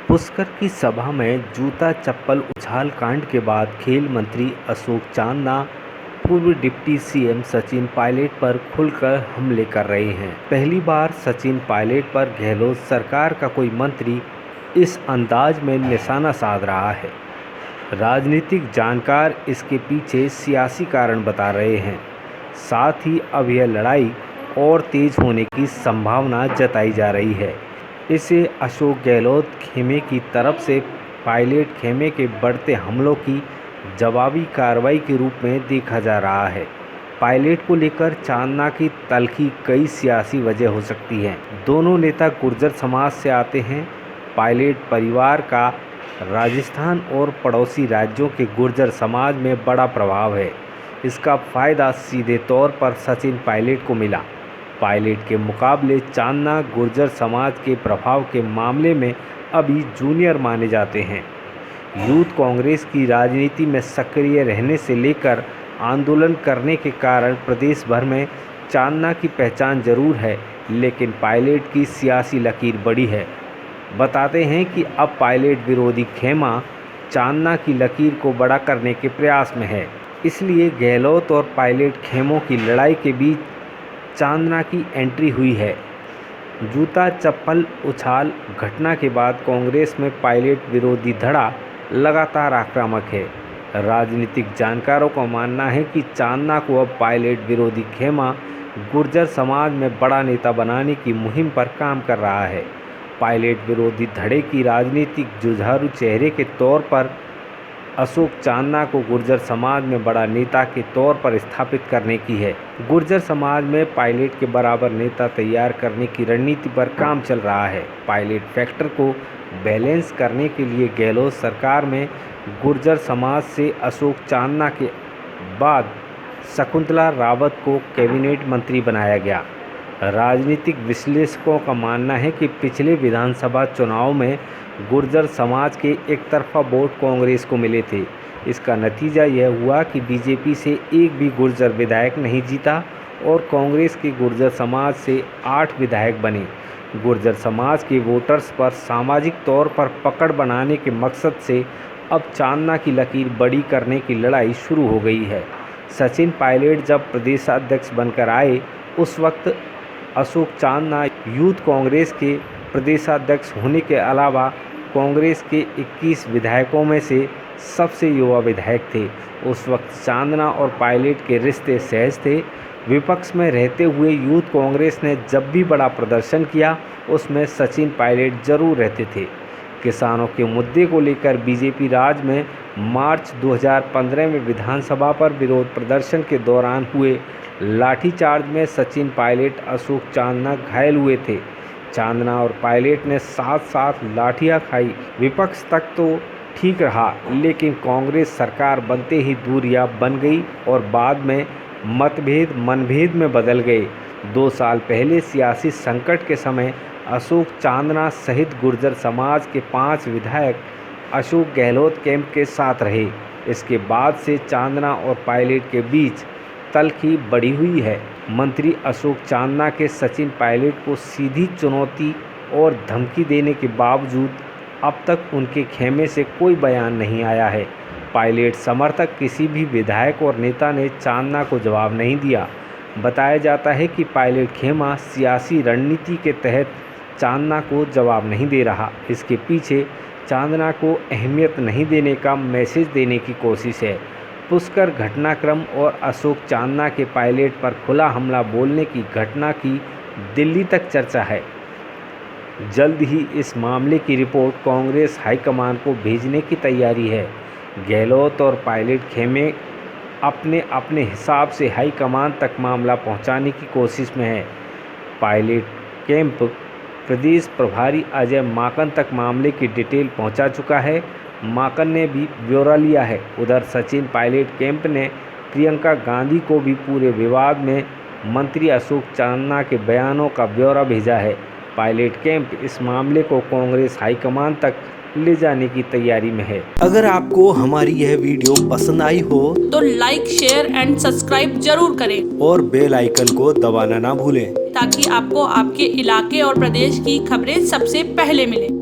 पुष्कर की सभा में जूता चप्पल उछाल कांड के बाद खेल मंत्री अशोक चांदना पूर्व डिप्टी सीएम सचिन पायलट पर खुलकर हमले कर रहे हैं। पहली बार सचिन पायलट पर गहलोत सरकार का कोई मंत्री इस अंदाज में निशाना साध रहा है। राजनीतिक जानकार इसके पीछे सियासी कारण बता रहे हैं। साथ ही अब यह लड़ाई और तेज होने की संभावना जताई जा रही है। इसे अशोक गहलोत खेमे की तरफ से पायलट खेमे के बढ़ते हमलों की जवाबी कार्रवाई के रूप में देखा जा रहा है। पायलट को लेकर चांदना की तल्खी कई सियासी वजह हो सकती हैं। दोनों नेता गुर्जर समाज से आते हैं। पायलट परिवार का राजस्थान और पड़ोसी राज्यों के गुर्जर समाज में बड़ा प्रभाव है। इसका फ़ायदा सीधे तौर पर सचिन पायलट को मिला। पायलट के मुकाबले चांदना गुर्जर समाज के प्रभाव के मामले में अभी जूनियर माने जाते हैं। यूथ कांग्रेस की राजनीति में सक्रिय रहने से लेकर आंदोलन करने के कारण प्रदेश भर में चांदना की पहचान जरूर है, लेकिन पायलट की सियासी लकीर बड़ी है। बताते हैं कि अब पायलट विरोधी खेमा चांदना की लकीर को बड़ा करने के प्रयास में है। इसलिए गहलोत और पायलट खेमों की लड़ाई के बीच चांदना की एंट्री हुई है। जूता चप्पल उछाल घटना के बाद कांग्रेस में पायलट विरोधी धड़ा लगातार आक्रामक है। राजनीतिक जानकारों का मानना है कि चांदना को अब पायलट विरोधी खेमा गुर्जर समाज में बड़ा नेता बनाने की मुहिम पर काम कर रहा है। पायलट विरोधी धड़े की राजनीतिक जुझारू चेहरे के तौर पर अशोक चांदना को गुर्जर समाज में बड़ा नेता के तौर पर स्थापित करने की है। गुर्जर समाज में पायलट के बराबर नेता तैयार करने की रणनीति पर काम चल रहा है। पायलट फैक्टर को बैलेंस करने के लिए गहलोत सरकार में गुर्जर समाज से अशोक चांदना के बाद शकुंतला रावत को कैबिनेट मंत्री बनाया गया। राजनीतिक विश्लेषकों का मानना है कि पिछले विधानसभा चुनाव में गुर्जर समाज के एक तरफा वोट कांग्रेस को मिले थे। इसका नतीजा यह हुआ कि बीजेपी से एक भी गुर्जर विधायक नहीं जीता और कांग्रेस के गुर्जर समाज से 8 विधायक बने। गुर्जर समाज के वोटर्स पर सामाजिक तौर पर पकड़ बनाने के मकसद से अब चांदना की लकीर बड़ी करने की लड़ाई शुरू हो गई है। सचिन पायलट जब प्रदेशाध्यक्ष बनकर आए, उस वक्त अशोक चांदना यूथ कांग्रेस के प्रदेशाध्यक्ष होने के अलावा कांग्रेस के 21 विधायकों में से सबसे युवा विधायक थे। उस वक्त चांदना और पायलट के रिश्ते सहज थे। विपक्ष में रहते हुए यूथ कांग्रेस ने जब भी बड़ा प्रदर्शन किया, उसमें सचिन पायलट जरूर रहते थे। किसानों के मुद्दे को लेकर बीजेपी राज में मार्च 2015 में विधानसभा पर विरोध प्रदर्शन के दौरान हुए लाठीचार्ज में सचिन पायलट अशोक चांदना घायल हुए थे। चांदना और पायलट ने साथ साथ लाठियां खाई। विपक्ष तक तो ठीक रहा, लेकिन कांग्रेस सरकार बनते ही दूरियां बन गई और बाद में मतभेद मनभेद में बदल गए। 2 साल पहले सियासी संकट के समय अशोक चांदना सहित गुर्जर समाज के 5 विधायक अशोक गहलोत कैंप के साथ रहे। इसके बाद से चांदना और पायलट के बीच तल्खी बढ़ी हुई है। मंत्री अशोक चांदना के सचिन पायलट को सीधी चुनौती और धमकी देने के बावजूद अब तक उनके खेमे से कोई बयान नहीं आया है। पायलट समर्थक किसी भी विधायक और नेता ने चांदना को जवाब नहीं दिया। बताया जाता है कि पायलट खेमा सियासी रणनीति के तहत चांदना को जवाब नहीं दे रहा। इसके पीछे चांदना को अहमियत नहीं देने का मैसेज देने की कोशिश है। पुष्कर घटनाक्रम और अशोक चांदना के पायलट पर खुला हमला बोलने की घटना की दिल्ली तक चर्चा है। जल्द ही इस मामले की रिपोर्ट कांग्रेस हाईकमान को भेजने की तैयारी है। गहलोत और पायलट खेमे अपने अपने हिसाब से हाईकमान तक मामला पहुंचाने की कोशिश में है। पायलट कैंप प्रदेश प्रभारी अजय माकन तक मामले की डिटेल पहुंचा चुका है। माकन ने भी ब्यौरा लिया है। उधर सचिन पायलट कैंप ने प्रियंका गांधी को भी पूरे विवाद में मंत्री अशोक चांदना के बयानों का ब्यौरा भेजा है। पायलट कैंप इस मामले को कांग्रेस हाईकमान तक ले जाने की तैयारी में है। अगर आपको हमारी यह वीडियो पसंद आई हो तो लाइक, शेयर एंड सब्सक्राइब जरूर करें और बेल आइकन को दबाना ना भूलें, ताकि आपको आपके इलाके और प्रदेश की खबरें सबसे पहले मिलें।